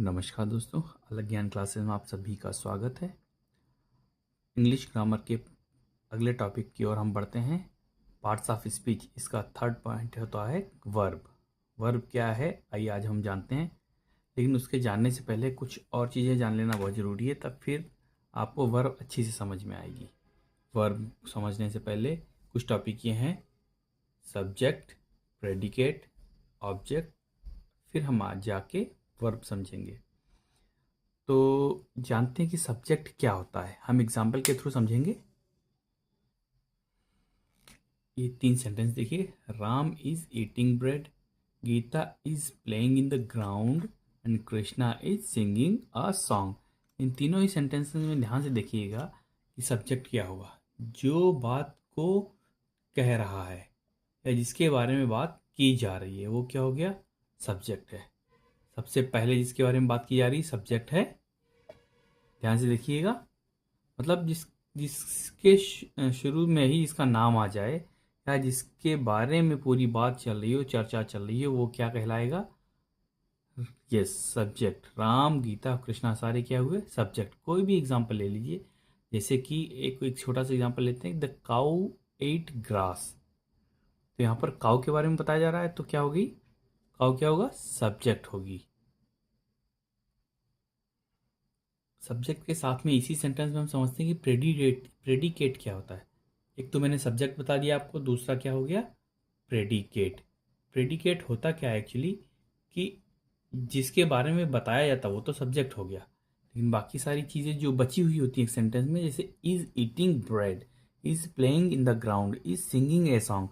नमस्कार दोस्तों, अलग ज्ञान क्लासेस में आप सभी का स्वागत है। इंग्लिश ग्रामर के अगले टॉपिक की ओर हम बढ़ते हैं। पार्ट्स ऑफ स्पीच, इसका थर्ड पॉइंट होता है वर्ब। वर्ब क्या है आइए आज हम जानते हैं, लेकिन उसके जानने से पहले कुछ और चीज़ें जान लेना बहुत ज़रूरी है, तब फिर आपको वर्ब अच्छी से समझ में आएगी। वर्ब समझने से पहले कुछ टॉपिक ये हैं: सब्जेक्ट, प्रेडिकेट, ऑब्जेक्ट, फिर हम आज जाके वर्ब समझेंगे। तो जानते हैं कि सब्जेक्ट क्या होता है, हम एग्जाम्पल के थ्रू समझेंगे। ये 3 सेंटेंस देखिए। Ram is eating bread, Gita is playing in the ground and Krishna is singing a song. इन तीनों ही सेंटेंसेस में ध्यान से देखिएगा कि सब्जेक्ट क्या होगा। जो बात को कह रहा है या जिसके बारे में बात की जा रही है वो क्या हो गया? सब्जेक्ट है। सबसे पहले जिसके बारे में बात की जा रही है सब्जेक्ट है। ध्यान से देखिएगा, मतलब जिसके शुरू में ही इसका नाम आ जाए या जिसके बारे में पूरी बात चल रही हो, चर्चा चल रही है, वो क्या कहलाएगा? Yes, subject. राम, गीता, कृष्णा सारे क्या हुए? सब्जेक्ट। कोई भी एग्जांपल ले लीजिए, जैसे कि एक छोटा सा एग्जांपल लेते हैं, द काउ एट ग्रास। तो यहाँ पर काउ के बारे में बताया जा रहा है, तो क्या होगी? काउ क्या होगा? सब्जेक्ट होगी। सब्जेक्ट के साथ में इसी सेंटेंस में हम समझते हैं कि प्रेडिकेट क्या होता है। एक तो मैंने सब्जेक्ट बता दिया आपको, दूसरा क्या हो गया? प्रेडिकेट। प्रेडिकेट होता क्या है एक्चुअली, कि जिसके बारे में बताया जाता वो तो सब्जेक्ट हो गया, लेकिन बाकी सारी चीज़ें जो बची हुई होती हैं एक सेंटेंस में, जैसे is eating bread, is playing in the ground, is singing a song,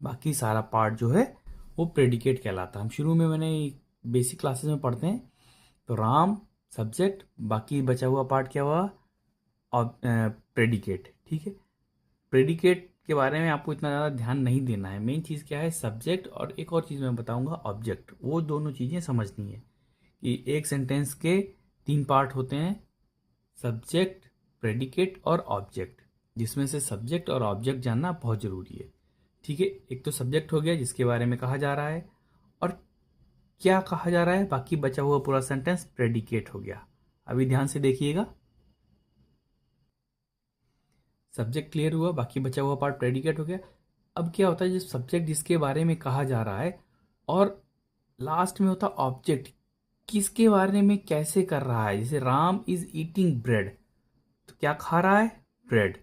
बाकी सारा पार्ट जो है वो प्रेडिकेट कहलाता है। हम शुरू में मैंने बेसिक क्लासेस में पढ़ते हैं। तो राम सब्जेक्ट, बाकी बचा हुआ पार्ट क्या हुआ? और प्रेडिकेट। ठीक है, प्रेडिकेट के बारे में आपको इतना ज़्यादा ध्यान नहीं देना है। मेन चीज़ क्या है? सब्जेक्ट। और एक और चीज़ मैं बताऊंगा, ऑब्जेक्ट। वो दोनों चीज़ें समझनी है कि एक सेंटेंस के 3 पार्ट होते हैं: सब्जेक्ट, प्रेडिकेट और ऑब्जेक्ट, जिसमें से सब्जेक्ट और ऑब्जेक्ट जानना बहुत ज़रूरी है। ठीक है, एक तो सब्जेक्ट हो गया जिसके बारे में कहा जा रहा है, और क्या कहा जा रहा है, बाकी बचा हुआ पूरा सेंटेंस प्रेडिकेट हो गया। अभी ध्यान से देखिएगा, सब्जेक्ट क्लियर हुआ, बाकी बचा हुआ पार्ट प्रेडिकेट हो गया। अब क्या होता है, जब सब्जेक्ट जिसके बारे में कहा जा रहा है और लास्ट में होता ऑब्जेक्ट, किसके बारे में कैसे कर रहा है। जैसे राम इज ईटिंग ब्रेड, तो क्या खा रहा है? ब्रेड।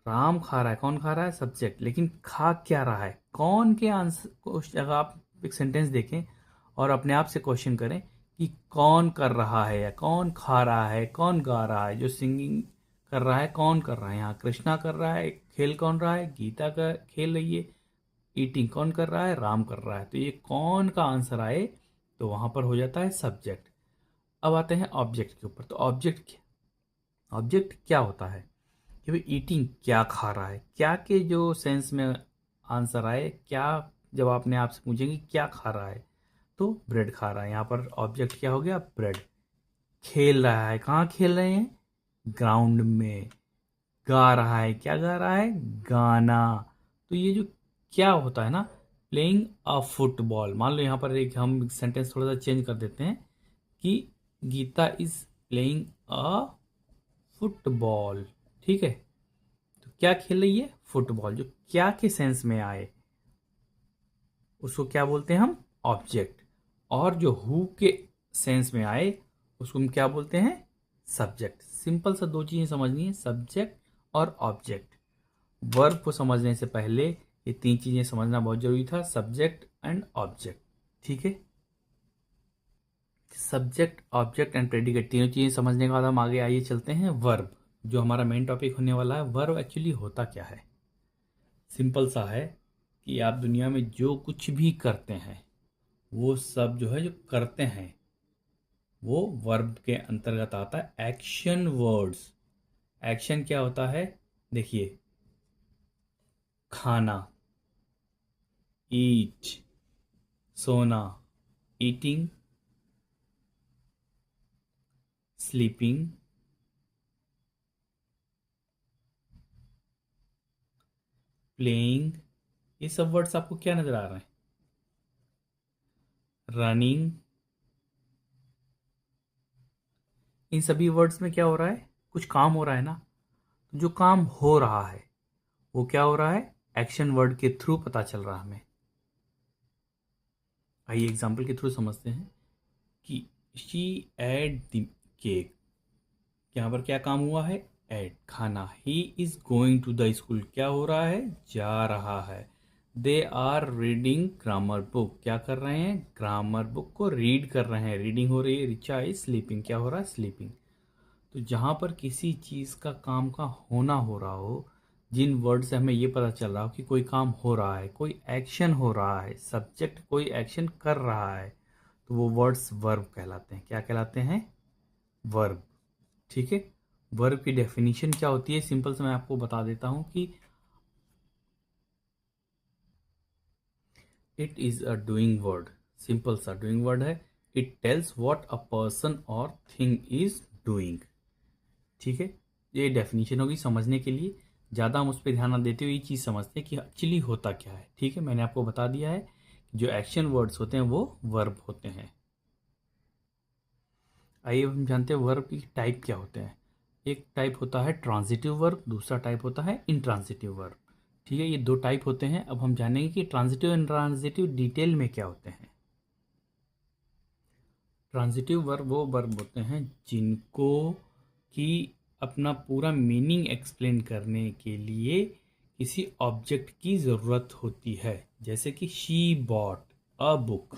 राम खा रहा है, कौन खा रहा है? सब्जेक्ट। लेकिन खा क्या रहा है? कौन के आंसर, अगर आप एक सेंटेंस देखें और अपने आप से क्वेश्चन करें कि कौन कर रहा है या कौन खा रहा है, कौन गा रहा है, जो सिंगिंग कर रहा है कौन कर रहा है? यहाँ कृष्णा कर रहा है। खेल कौन रहा है? गीता का खेल रही है। ईटिंग कौन कर रहा है? राम कर रहा है। तो ये कौन का आंसर आए तो वहां पर हो जाता है सब्जेक्ट। अब आते हैं ऑब्जेक्ट के ऊपर। तो ऑब्जेक्ट क्या होता है कि भाई ईटिंग क्या खा रहा है, क्या के जो सेंस में आंसर आए, क्या जब आपने आपसे पूछेंगे क्या खा रहा है तो ब्रेड खा रहा है। यहाँ पर ऑब्जेक्ट क्या हो गया? ब्रेड। खेल रहा है, कहाँ खेल रहे हैं? ग्राउंड में। गा रहा है, क्या गा रहा है? गाना। तो ये जो क्या होता है ना, प्लेइंग अ फुटबॉल। मान लो यहाँ पर एक हम सेंटेंस थोड़ा सा चेंज कर देते हैं कि Gita is playing a football. ठीक है, तो क्या खेल रही है? फुटबॉल। जो क्या के सेंस में आए उसको क्या बोलते हैं हम? ऑब्जेक्ट। और जो हु के सेंस में आए उसको हम क्या बोलते हैं? सब्जेक्ट। सिंपल सा 2 चीजें समझनी है, सब्जेक्ट और ऑब्जेक्ट। वर्ब को समझने से पहले ये 3 चीजें समझना बहुत जरूरी था, सब्जेक्ट एंड ऑब्जेक्ट। ठीक है, सब्जेक्ट, ऑब्जेक्ट एंड प्रेडिकेट, तीनों चीजें समझने के बाद हम आगे आइए चलते हैं वर्ब, जो हमारा मेन टॉपिक होने वाला है। वर्ब एक्चुअली होता क्या है? सिंपल सा है कि आप दुनिया में जो कुछ भी करते हैं वो सब जो है, जो करते हैं वो वर्ब के अंतर्गत आता है। Action words. एक्शन क्या होता है? देखिए, खाना, ईट, सोना, ईटिंग, स्लीपिंग, प्लेइंग। ये सब वर्ड्स आपको क्या नजर आ रहे हैं? रनिंग, इन सभी वर्ड्स में क्या हो रहा है, कुछ काम हो रहा है ना। तो जो काम हो रहा है वो क्या हो रहा है, एक्शन वर्ड के थ्रू पता चल रहा है हमें। आइए एग्जाम्पल के थ्रू समझते हैं कि शी एड द केक, यहाँ पर क्या काम हुआ है, एड, खाना। He is going to the school, क्या हो रहा है, जा रहा है। They are reading grammar book, क्या कर रहे हैं, ग्रामर बुक को रीड कर रहे हैं, रीडिंग हो रही है। रिचा इज स्लीपिंग, क्या हो रहा है, स्लीपिंग। तो जहाँ पर किसी चीज़ का काम का होना हो रहा हो, जिन वर्ड से हमें ये पता चल रहा हो कि कोई काम हो रहा है, कोई एक्शन हो रहा है, सब्जेक्ट कोई एक्शन कर रहा है, तो वो वर्ड्स वर्ब कहलाते हैं। क्या कहलाते हैं, वर्ब। ठीक है। वर्ब की डेफिनेशन क्या होती है, सिंपल से मैं आपको बता देता हूं कि it is a doing word. Simple सा डूइंग वर्ड है। It tells what a person और थिंग इज डूइंग। ठीक है। ये डेफिनेशन होगी समझने के लिए, ज़्यादा हम उस पर ध्यान न देते हुए ये चीज़ समझते हैं कि एक्चुअली होता क्या है। ठीक है, मैंने आपको बता दिया है जो एक्शन वर्ड्स होते हैं वो वर्ब होते हैं। आइए हम जानते हैं वर्ब की टाइप क्या होते हैं। एक टाइप होता है ट्रांजिटिव वर्ब, दूसरा टाइप होता है इंट्रांजिटिव वर्ब। ठीक है, ये दो टाइप होते हैं। अब हम जानेंगे कि ट्रांजिटिव इंट्रांजिटिव डिटेल में क्या होते हैं। ट्रांजिटिव वर्ब वो वर्ब होते हैं जिनको कि अपना पूरा मीनिंग एक्सप्लेन करने के लिए किसी ऑब्जेक्ट की ज़रूरत होती है। जैसे कि शी बॉट अ बुक,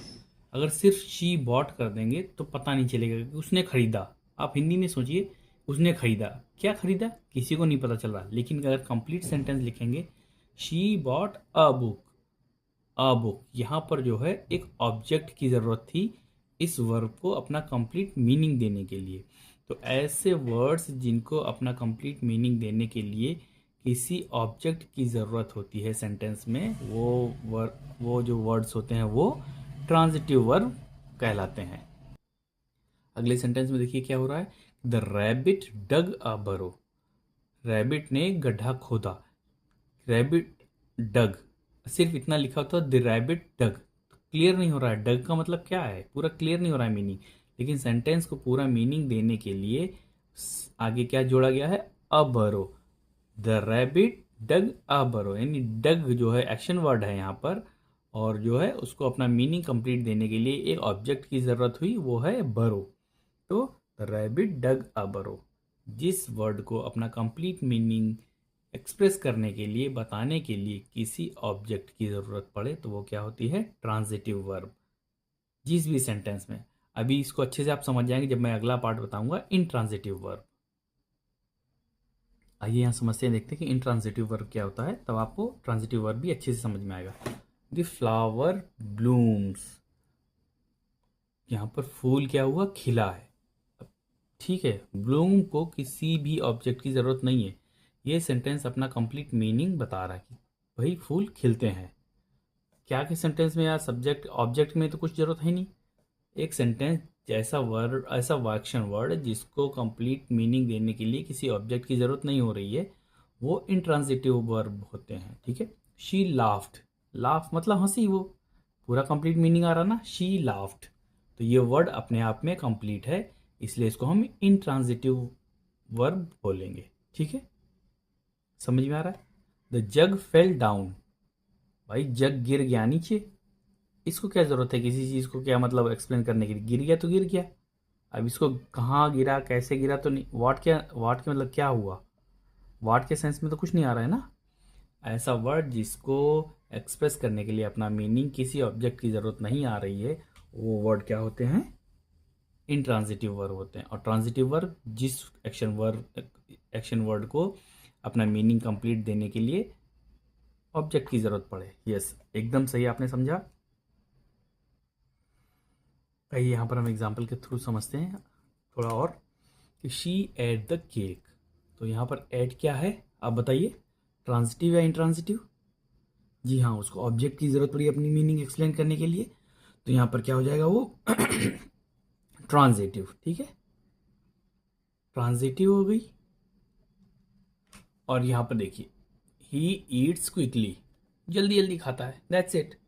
अगर सिर्फ शी बॉट कर देंगे तो पता नहीं चलेगा कि उसने खरीदा। आप हिंदी में सोचिए, उसने खरीदा, क्या खरीदा किसी को नहीं पता चल रहा। लेकिन अगर कंप्लीट सेंटेंस लिखेंगे, she bought a book, a book, यहाँ पर जो है एक ऑब्जेक्ट की ज़रूरत थी इस वर्ब को अपना कंप्लीट मीनिंग देने के लिए। तो ऐसे वर्ड्स जिनको अपना कंप्लीट मीनिंग देने के लिए किसी ऑब्जेक्ट की ज़रूरत होती है सेंटेंस में, वो जो वर्ड्स होते हैं वो ट्रांजिटिव वर्ब कहलाते हैं। अगले सेंटेंस में देखिए क्या हो रहा है, द रैबिट डग अ बरो, रैबिट ने गड्ढा खोदा। रैबिट डग, सिर्फ इतना लिखा होता है द रैबिट डग, क्लियर नहीं हो रहा है। डग का मतलब क्या है, पूरा क्लियर नहीं हो रहा है मीनिंग। लेकिन सेंटेंस को पूरा मीनिंग देने के लिए आगे क्या जोड़ा गया है, अ बरो। द रैबिट डग अ बरो, यानी डग जो है एक्शन वर्ड है यहाँ पर, और जो है उसको अपना मीनिंग कंप्लीट देने के लिए एक ऑब्जेक्ट की ज़रूरत हुई, वो है बरो। तो द रैबिट डग अ बरो, जिस वर्ड को अपना कंप्लीट मीनिंग एक्सप्रेस करने के लिए, बताने के लिए किसी ऑब्जेक्ट की ज़रूरत पड़े तो वो क्या होती है, ट्रांजिटिव वर्ब। जिस भी सेंटेंस में, अभी इसको अच्छे से आप समझ जाएंगे जब मैं अगला पार्ट बताऊंगा इंट्रांजिटिव वर्ब। आइए यहाँ समझते हैं, देखते हैं कि इंट्रांजिटिव वर्ब क्या होता है, तब आपको ट्रांजिटिव वर्ब भी अच्छे से समझ में आएगा। द फ्लावर ब्लूम्स, यहाँ पर फूल क्या हुआ, खिला है। ठीक है, ब्लूम को किसी भी ऑब्जेक्ट की ज़रूरत नहीं है। ये सेंटेंस अपना कंप्लीट मीनिंग बता रहा है कि भाई फूल खिलते हैं। क्या के सेंटेंस में यार, सब्जेक्ट ऑब्जेक्ट में तो कुछ ज़रूरत है नहीं। एक सेंटेंस जैसा वर्ड, ऐसा वाक्शन वर्ड जिसको कंप्लीट मीनिंग देने के लिए किसी ऑब्जेक्ट की ज़रूरत नहीं हो रही है, वो इंट्रांजिटिव वर्ब होते हैं। ठीक है, शी लाफ्ड, लाफ मतलब हंसी, वो पूरा कंप्लीट मीनिंग आ रहा ना, शी लाफ्ड। तो ये वर्ड अपने आप में कंप्लीट है, इसलिए इसको हम इंट्रांजिटिव वर्ब बोलेंगे। ठीक है, समझ में आ रहा है। द जग फेल डाउन, भाई जग गिर गया नीचे। इसको क्या जरूरत है किसी चीज़ को क्या मतलब एक्सप्लेन करने के लिए, गिर गया तो गिर गया। अब इसको कहाँ गिरा, कैसे गिरा तो नहीं, वाट क्या, वाट के मतलब क्या हुआ, वाट के सेंस में तो कुछ नहीं आ रहा है ना। ऐसा वर्ड जिसको एक्सप्रेस करने के लिए अपना मीनिंग किसी ऑब्जेक्ट की ज़रूरत नहीं आ रही है, वो वर्ड क्या होते हैं, इंट्रांजिटिव वर्ब होते हैं। और ट्रांजिटिव वर्ब जिस एक्शन वर्ड को अपना मीनिंग कंप्लीट देने के लिए ऑब्जेक्ट की ज़रूरत पड़े। यस, एकदम सही आपने समझा। आइए यहाँ पर हम एग्जाम्पल के थ्रू समझते हैं थोड़ा और कि शी एट द केक। तो यहाँ पर एट क्या है, आप बताइए, ट्रांजिटिव या इंट्रांजिटिव। जी हाँ, उसको ऑब्जेक्ट की ज़रूरत पड़ी अपनी मीनिंग एक्सप्लेन करने के लिए, तो यहाँ पर क्या हो जाएगा वो ट्रांजिटिव। ठीक है, ट्रांजिटिव हो गई। और यहाँ पर देखिए, ही ईट्स क्विकली, जल्दी जल्दी खाता है, दैट्स इट।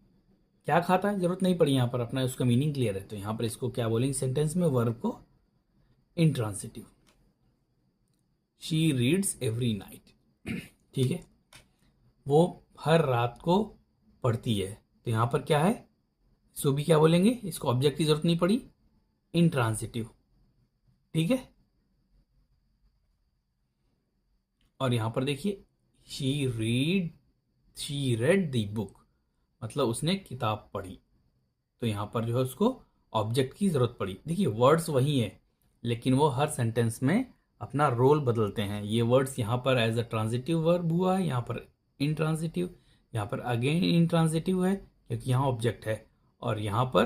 क्या खाता है, जरूरत नहीं पड़ी यहाँ पर, अपना उसका मीनिंग क्लियर है। तो यहाँ पर इसको क्या बोलेंगे सेंटेंस में, वर्ब को intransitive. She reads every night, ठीक है, वो हर रात को पढ़ती है। तो यहां पर क्या है, इसको भी क्या बोलेंगे, इसको ऑब्जेक्ट की जरूरत नहीं पड़ी, इंट्रांसिटिव, ठीक है। और यहां पर देखिए, शी रेड द बुक, मतलब उसने किताब पढ़ी। तो यहां पर जो है उसको ऑब्जेक्ट की जरूरत पड़ी। देखिए वर्ड्स वही है, लेकिन वो हर सेंटेंस में अपना रोल बदलते हैं। ये वर्ड्स यहाँ पर एज अ ट्रांजिटिव वर्ब हुआ है, यहाँ पर इंट्रांजिटिव, यहाँ पर अगेन इंट्रांजिटिव है क्योंकि यहाँ ऑब्जेक्ट है। और यहाँ पर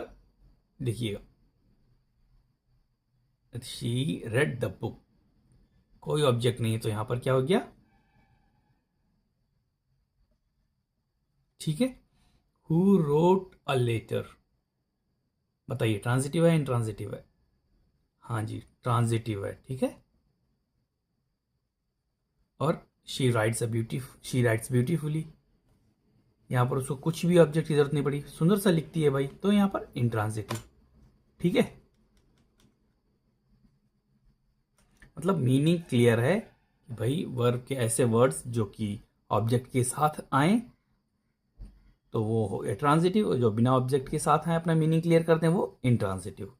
देखिएगा, शी रेड द बुक, कोई ऑब्जेक्ट नहीं है, तो यहाँ पर क्या हो गया, ठीक है। हु रोट अ लेटर, बताइए ट्रांजिटिव है इंट्रांजिटिव है? हाँ जी ट्रांजिटिव है, ठीक है। और शी राइट्स ब्यूटीफुली, यहाँ पर उसको कुछ भी ऑब्जेक्ट की जरूरत नहीं पड़ी, सुंदर सा लिखती है भाई, तो यहाँ पर इंट्रांजिटिव, ठीक है। मतलब मीनिंग क्लियर है कि भाई वर्ब के ऐसे वर्ड्स जो कि ऑब्जेक्ट के साथ आए तो वो हो गया ट्रांजिटिव, और जो बिना ऑब्जेक्ट के साथ आए अपना मीनिंग क्लियर करते हैं वो इंट्रांजिटिव।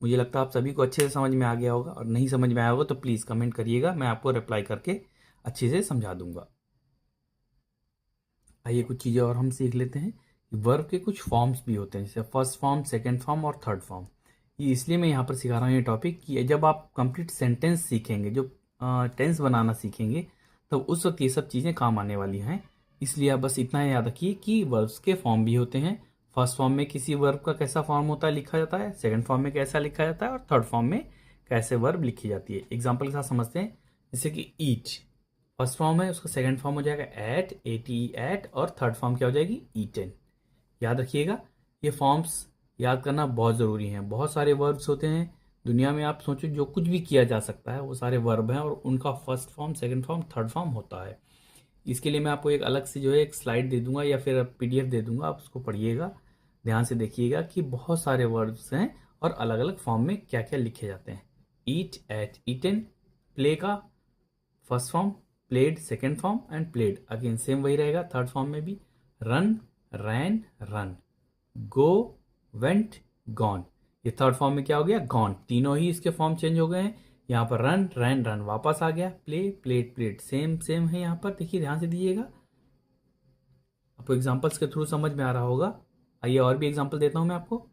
मुझे लगता है आप सभी को अच्छे से समझ में आ गया होगा, और नहीं समझ में आया होगा तो प्लीज़ कमेंट करिएगा, मैं आपको रिप्लाई करके अच्छे से समझा दूंगा। आइए कुछ चीज़ें और हम सीख लेते हैं कि वर्ब के कुछ फॉर्म्स भी होते हैं, जैसे फर्स्ट फॉर्म, सेकेंड फॉर्म और थर्ड फॉर्म। ये इसलिए मैं यहाँ पर सिखा रहा हूँ ये टॉपिक कि जब आप कंप्लीट सेंटेंस सीखेंगे, जो टेंस बनाना सीखेंगे, तो उस वक्त ये सब चीज़ें काम आने वाली हैं। इसलिए आप बस इतना याद रखिए कि वर्ब्स के फॉर्म भी होते हैं। फर्स्ट फॉर्म में किसी वर्ब का कैसा फॉर्म होता है, लिखा जाता है, सेकेंड फॉर्म में कैसा लिखा जाता है, और थर्ड फॉर्म में कैसे वर्ब लिखी जाती है। एग्जाम्पल के साथ समझते हैं, जैसे कि ईट फर्स्ट फॉर्म है, उसका सेकंड फॉर्म हो जाएगा एट, एट, और थर्ड फॉर्म क्या हो जाएगी, ईटन। याद रखिएगा, ये फॉर्म्स याद करना बहुत ज़रूरी है। बहुत सारे वर्ब्स होते हैं दुनिया में, आप सोचो जो कुछ भी किया जा सकता है वो सारे वर्ब हैं, और उनका first form, second form, third form होता है। इसके लिए मैं आपको एक अलग से जो है एक स्लाइड दे दूंगा या फिर पीडीएफ दे दूंगा, आप उसको पढ़िएगा, ध्यान से देखिएगा कि बहुत सारे वर्ब्स हैं और अलग अलग फॉर्म में क्या क्या लिखे जाते हैं। ईट, एट, ईटन, प्ले का first form, played second form, and played again same वही रहेगा थर्ड फॉर्म में भी। रन, रैन, रन, गो, वेंट, गॉन, ये थर्ड फॉर्म में क्या हो गया, गॉन। तीनों ही इसके फॉर्म चेंज हो गए हैं। यहाँ पर रन, रैन, रन वापस आ गया, play, played, played same same है। यहाँ पर देखिए ध्यान से दीजिएगा, आपको एग्जांपल्स के थ्रू समझ में आ रहा होगा। आइए और भी एग्जांपल देता हूं मैं आपको,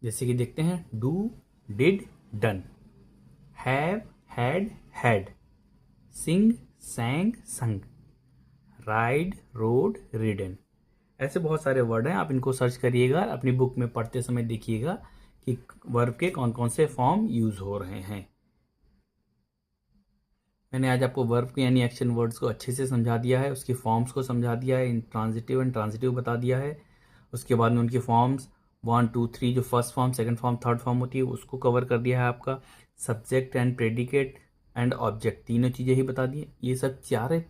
जैसे कि देखते हैं, do, did, done, have, had, had, sing, sang, sung, ride, road, ridden. ऐसे बहुत सारे वर्ड हैं, आप इनको सर्च करिएगा, अपनी बुक में पढ़ते समय देखिएगा कि वर्ब के कौन कौन से फॉर्म यूज हो रहे हैं। मैंने आज आपको वर्ब के यानी एक्शन वर्ड्स को अच्छे से समझा दिया है, उसकी फॉर्म्स को समझा दिया है, इन ट्रांजिटिव एंड ट्रांजिटिव बता दिया है। उसके बाद में उनकी फॉर्म्स 1, 2, 3 जो first form, second form, third form होती है उसको कवर कर दिया है आपका। Subject and predicate and object तीनों चीज़ें ही बता दी। ये सब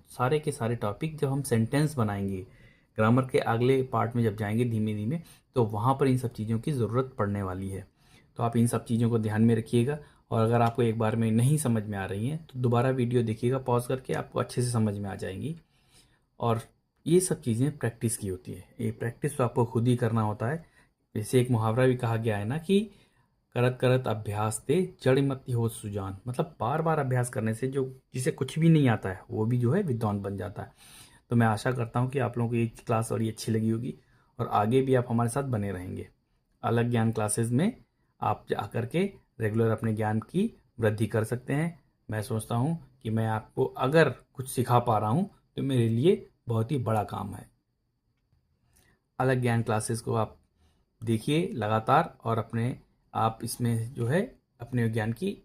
सारे के सारे टॉपिक जब हम सेंटेंस बनाएंगे, ग्रामर के अगले पार्ट में जब जाएंगे धीमे धीमे, तो वहाँ पर इन सब चीज़ों की ज़रूरत पड़ने वाली है। तो आप इन सब चीज़ों को ध्यान में रखिएगा, और अगर आपको एक बार में नहीं समझ में आ रही हैं तो दोबारा वीडियो देखिएगा पॉज करके, आपको अच्छे से समझ में आ जाएंगी। और ये सब चीज़ें प्रैक्टिस की होती है, ये प्रैक्टिस तो आपको खुद ही करना होता है। जैसे एक मुहावरा भी कहा गया है ना कि करत करत अभ्यास ते जड़ मति हो सुजान, मतलब बार बार अभ्यास करने से जो जिसे कुछ भी नहीं आता है वो भी जो है विद्वान बन जाता है। तो मैं आशा करता हूँ कि आप लोगों को ये क्लास बड़ी अच्छी लगी होगी, और आगे भी आप हमारे साथ बने रहेंगे। अलग ज्ञान क्लासेस में आप जा के रेगुलर अपने ज्ञान की वृद्धि कर सकते हैं। मैं सोचता हूँ कि मैं आपको अगर कुछ सिखा पा रहा हूँ तो मेरे लिए बहुत ही बड़ा काम है। अलग ज्ञान क्लासेस को आप देखिए लगातार, और अपने आप इसमें जो है अपने ज्ञान की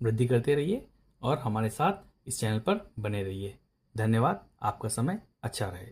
वृद्धि करते रहिए, और हमारे साथ इस चैनल पर बने रहिए। धन्यवाद, आपका समय अच्छा रहे।